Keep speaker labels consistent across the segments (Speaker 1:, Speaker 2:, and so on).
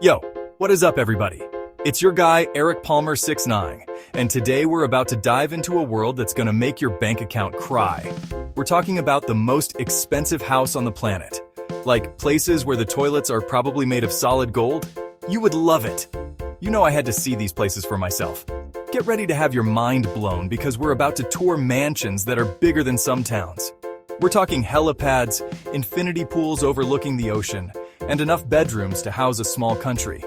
Speaker 1: Yo, what is up everybody? It's your guy Eric Palmer 69, and today we're about to dive into a world that's gonna make your bank account cry. We're talking about the most expensive house on the planet. Like places where the toilets are probably made of solid gold? You would love it. You know I had to see these places for myself. Get ready to have your mind blown because we're about to tour mansions that are bigger than some towns. We're talking helipads, infinity pools overlooking the ocean, and enough bedrooms to house a small country.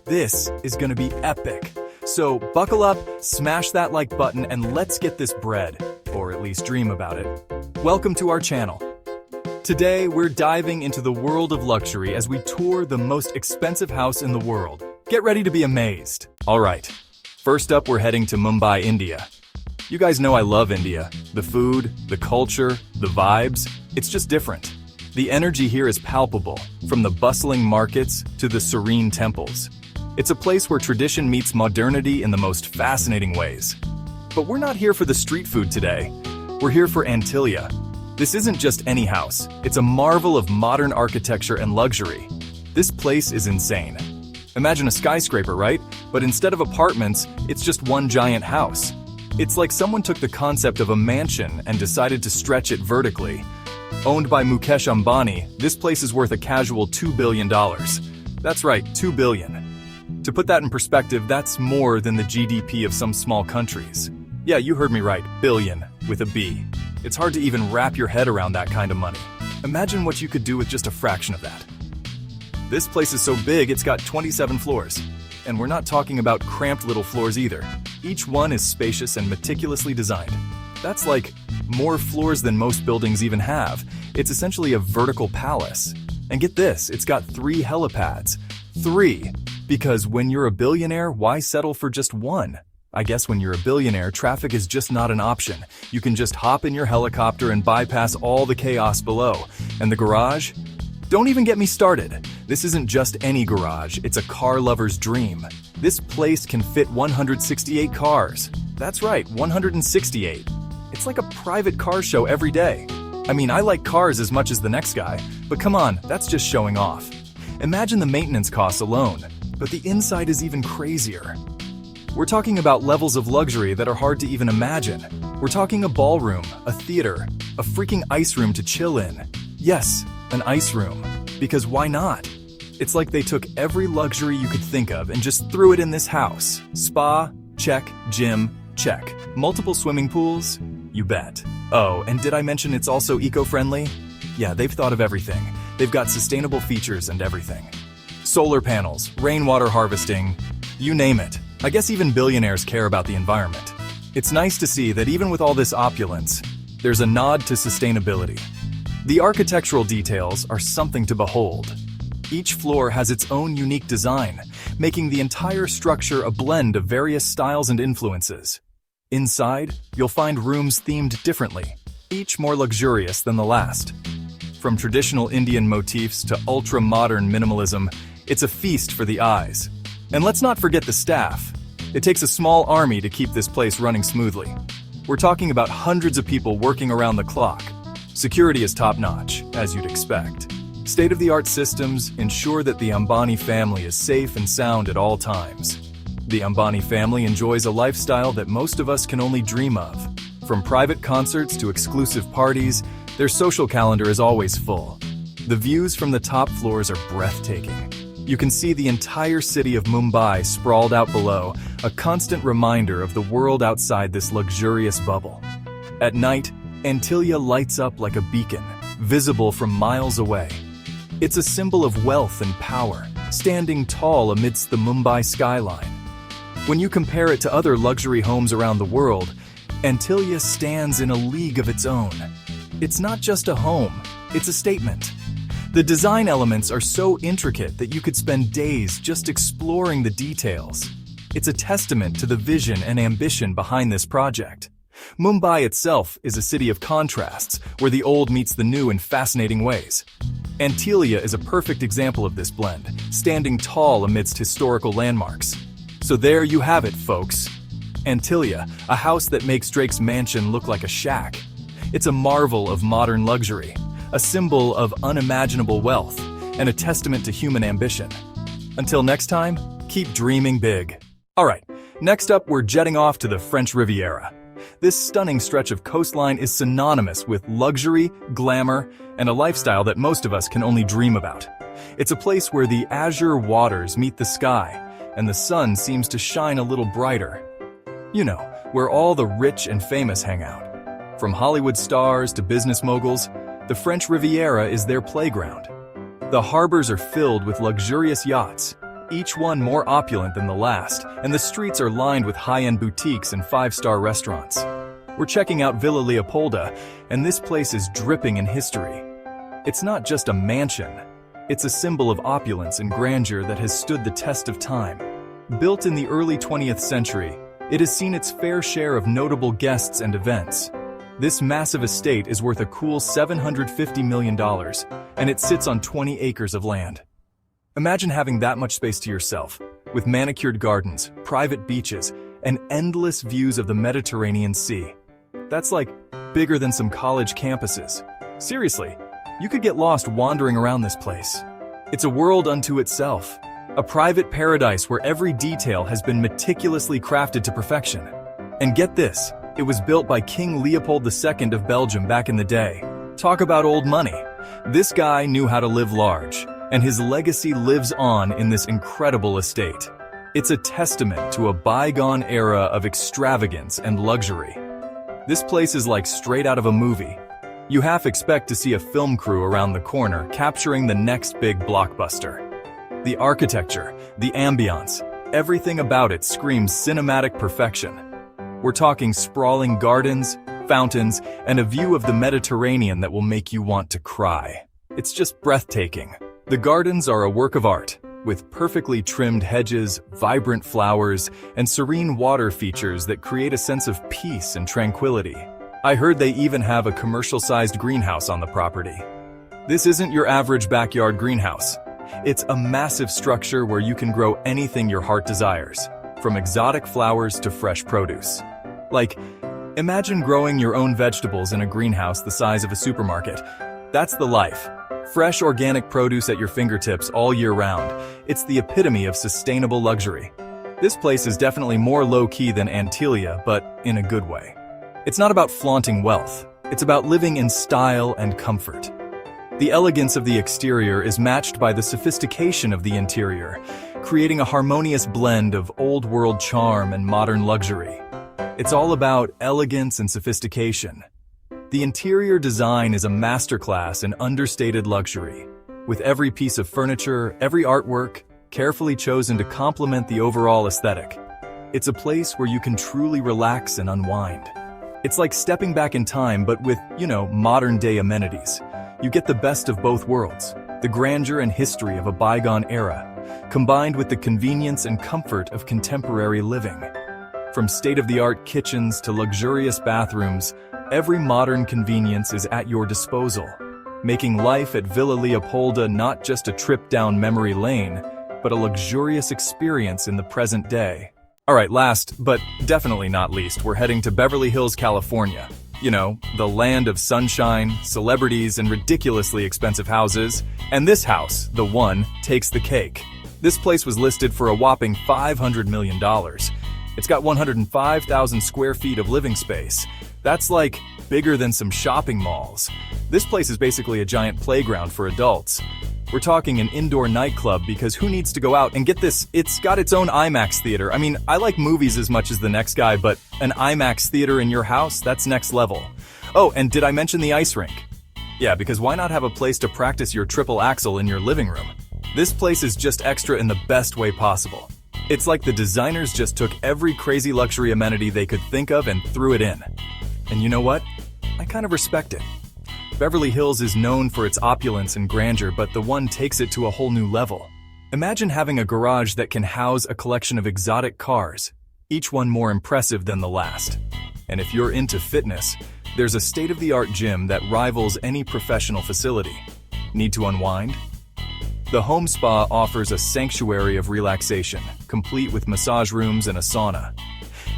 Speaker 1: This is gonna be epic. So buckle up, smash that like button, and let's get this bread, or at least dream about it. Welcome to our channel. Today, we're diving into the world of luxury as we tour the most expensive house in the world. Get ready to be amazed. All right, first up, we're heading to Mumbai, India. You guys know I love India. The food, the culture, the vibes, it's just different. The energy here is palpable, from the bustling markets to the serene temples. It's a place where tradition meets modernity in the most fascinating ways. But we're not here for the street food today. We're here for Antilia. This isn't just any house. It's a marvel of modern architecture and luxury. This place is insane. Imagine a skyscraper, right? But instead of apartments, it's just one giant house. It's like someone took the concept of a mansion and decided to stretch it vertically. Owned by Mukesh Ambani, this place is worth a casual $2 billion. That's right, $2 billion. To put that in perspective, that's more than the GDP of some small countries. Yeah, you heard me right, billion, with a B. It's hard to even wrap your head around that kind of money. Imagine what you could do with just a fraction of that. This place is so big, it's got 27 floors. And we're not talking about cramped little floors either. Each one is spacious and meticulously designed. That's like more floors than most buildings even have. It's essentially a vertical palace. And get this, it's got 3 helipads. 3, because when you're a billionaire, why settle for just one? I guess when you're a billionaire, traffic is just not an option. You can just hop in your helicopter and bypass all the chaos below. And the garage? Don't even get me started. This isn't just any garage, it's a car lover's dream. This place can fit 168 cars. That's right, 168. It's like a private car show every day. I mean, I like cars as much as the next guy, but come on, that's just showing off. Imagine the maintenance costs alone, but the inside is even crazier. We're talking about levels of luxury that are hard to even imagine. We're talking a ballroom, a theater, a freaking ice room to chill in. Yes, an ice room. Because why not? It's like they took every luxury you could think of and just threw it in this house. Spa, check. Gym, check. Multiple swimming pools? You bet. Oh, and did I mention it's also eco-friendly? Yeah, they've thought of everything. They've got sustainable features and everything. Solar panels, rainwater harvesting, you name it. I guess even billionaires care about the environment. It's nice to see that even with all this opulence, there's a nod to sustainability. The architectural details are something to behold. Each floor has its own unique design, making the entire structure a blend of various styles and influences. Inside, you'll find rooms themed differently, each more luxurious than the last. From traditional Indian motifs to ultra-modern minimalism, it's a feast for the eyes. And let's not forget the staff. It takes a small army to keep this place running smoothly. We're talking about hundreds of people working around the clock. Security is top-notch, as you'd expect. State-of-the-art systems ensure that the Ambani family is safe and sound at all times. The Ambani family enjoys a lifestyle that most of us can only dream of. From private concerts to exclusive parties, their social calendar is always full. The views from the top floors are breathtaking. You can see the entire city of Mumbai sprawled out below, a constant reminder of the world outside this luxurious bubble. At night, Antilia lights up like a beacon, visible from miles away. It's a symbol of wealth and power, standing tall amidst the Mumbai skyline. When you compare it to other luxury homes around the world, Antilia stands in a league of its own. It's not just a home, it's a statement. The design elements are so intricate that you could spend days just exploring the details. It's a testament to the vision and ambition behind this project. Mumbai itself is a city of contrasts, where the old meets the new in fascinating ways. Antilia is a perfect example of this blend, standing tall amidst historical landmarks. So there you have it, folks. Antilia, a house that makes Drake's mansion look like a shack. It's a marvel of modern luxury, a symbol of unimaginable wealth, and a testament to human ambition. Until next time, keep dreaming big. Alright, next up we're jetting off to the French Riviera. This stunning stretch of coastline is synonymous with luxury, glamour, and a lifestyle that most of us can only dream about. It's a place where the azure waters meet the sky, and the sun seems to shine a little brighter. You know, where all the rich and famous hang out. From Hollywood stars to business moguls, the French Riviera is their playground. The harbors are filled with luxurious yachts, each one more opulent than the last, and the streets are lined with high-end boutiques and five-star restaurants. We're checking out Villa Leopolda, and this place is dripping in history. It's not just a mansion. It's a symbol of opulence and grandeur that has stood the test of time. Built in the early 20th century, it has seen its fair share of notable guests and events. This massive estate is worth a cool $750 million, and it sits on 20 acres of land. Imagine having that much space to yourself, with manicured gardens, private beaches, and endless views of the Mediterranean Sea. That's like bigger than some college campuses. Seriously, you could get lost wandering around this place. It's a world unto itself, a private paradise where every detail has been meticulously crafted to perfection. And get this, it was built by King Leopold II of Belgium back in the day. Talk about old money. This guy knew how to live large, and his legacy lives on in this incredible estate. It's a testament to a bygone era of extravagance and luxury. This place is like straight out of a movie. You half expect to see a film crew around the corner capturing the next big blockbuster. The architecture, the ambiance, everything about it screams cinematic perfection. We're talking sprawling gardens, fountains, and a view of the Mediterranean that will make you want to cry. It's just breathtaking. The gardens are a work of art, with perfectly trimmed hedges, vibrant flowers, and serene water features that create a sense of peace and tranquility. I heard they even have a commercial-sized greenhouse on the property. This isn't your average backyard greenhouse. It's a massive structure where you can grow anything your heart desires, from exotic flowers to fresh produce. Like, imagine growing your own vegetables in a greenhouse the size of a supermarket. That's the life. Fresh organic produce at your fingertips all year round. It's the epitome of sustainable luxury. This place is definitely more low-key than Antilia, but in a good way. It's not about flaunting wealth. It's about living in style and comfort. The elegance of the exterior is matched by the sophistication of the interior, creating a harmonious blend of old-world charm and modern luxury. It's all about elegance and sophistication. The interior design is a masterclass in understated luxury, with every piece of furniture, every artwork, carefully chosen to complement the overall aesthetic. It's a place where you can truly relax and unwind. It's like stepping back in time, but with, modern-day amenities. You get the best of both worlds, the grandeur and history of a bygone era, combined with the convenience and comfort of contemporary living. From state-of-the-art kitchens to luxurious bathrooms, every modern convenience is at your disposal, making life at Villa Leopolda not just a trip down memory lane, but a luxurious experience in the present day. Alright, last, but definitely not least, we're heading to Beverly Hills, California. The land of sunshine, celebrities, and ridiculously expensive houses. And this house, the one, takes the cake. This place was listed for a whopping $500 million. It's got 105,000 square feet of living space. That's like bigger than some shopping malls. This place is basically a giant playground for adults. We're talking an indoor nightclub because who needs to go out? And get this, it's got its own IMAX theater. I mean, I like movies as much as the next guy, but an IMAX theater in your house? That's next level. Oh, and did I mention the ice rink? Yeah, because why not have a place to practice your triple axel in your living room? This place is just extra in the best way possible. It's like the designers just took every crazy luxury amenity they could think of and threw it in. And you know what? I kind of respect it. Beverly Hills is known for its opulence and grandeur, but the one takes it to a whole new level. Imagine having a garage that can house a collection of exotic cars, each one more impressive than the last. And if you're into fitness, there's a state-of-the-art gym that rivals any professional facility. Need to unwind? The home spa offers a sanctuary of relaxation, complete with massage rooms and a sauna.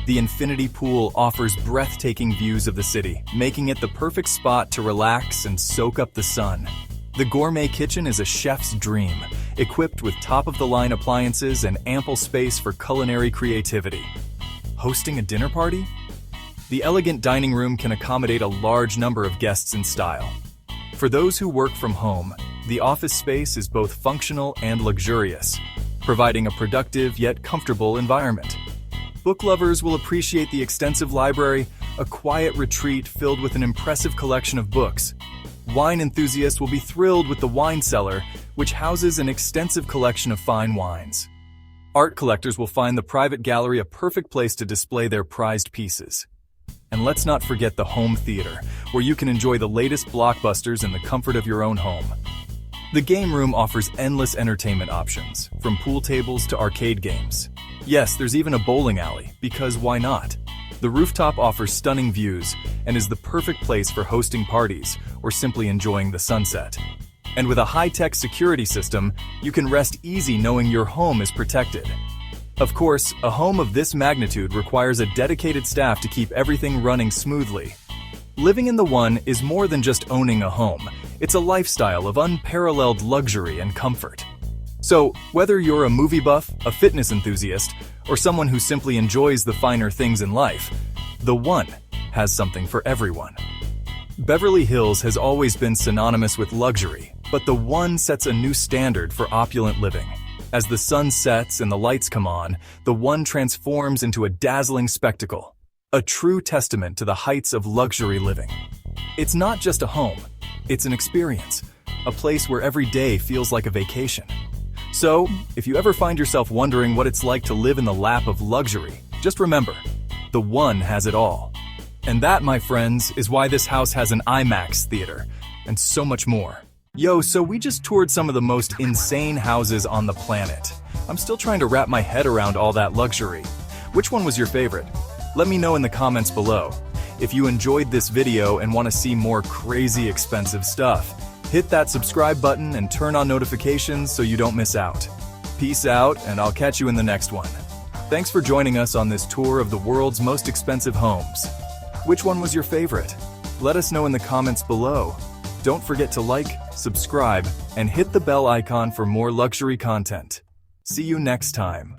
Speaker 1: The infinity pool offers breathtaking views of the city, making it the perfect spot to relax and soak up the sun. The gourmet kitchen is a chef's dream, equipped with top-of-the-line appliances and ample space for culinary creativity. Hosting a dinner party? The elegant dining room can accommodate a large number of guests in style. For those who work from home, the office space is both functional and luxurious, providing a productive yet comfortable environment. Book lovers will appreciate the extensive library, a quiet retreat filled with an impressive collection of books. Wine enthusiasts will be thrilled with the wine cellar, which houses an extensive collection of fine wines. Art collectors will find the private gallery a perfect place to display their prized pieces. And let's not forget the home theater, where you can enjoy the latest blockbusters in the comfort of your own home. The game room offers endless entertainment options, from pool tables to arcade games. Yes, there's even a bowling alley, because why not? The rooftop offers stunning views and is the perfect place for hosting parties or simply enjoying the sunset. And with a high-tech security system, you can rest easy knowing your home is protected. Of course, a home of this magnitude requires a dedicated staff to keep everything running smoothly. Living in the One is more than just owning a home. It's a lifestyle of unparalleled luxury and comfort. So, whether you're a movie buff, a fitness enthusiast, or someone who simply enjoys the finer things in life, the One has something for everyone. Beverly Hills has always been synonymous with luxury, but the One sets a new standard for opulent living. As the sun sets and the lights come on, the One transforms into a dazzling spectacle, a true testament to the heights of luxury living. It's not just a home, it's an experience, a place where every day feels like a vacation. So, if you ever find yourself wondering what it's like to live in the lap of luxury, just remember, the One has it all. And that, my friends, is why this house has an IMAX theater, and so much more. Yo, so we just toured some of the most insane houses on the planet. I'm still trying to wrap my head around all that luxury. Which one was your favorite? Let me know in the comments below. If you enjoyed this video and want to see more crazy expensive stuff, hit that subscribe button and turn on notifications so you don't miss out. Peace out, and I'll catch you in the next one. Thanks for joining us on this tour of the world's most expensive homes. Which one was your favorite? Let us know in the comments below. Don't forget to like, subscribe, and hit the bell icon for more luxury content. See you next time.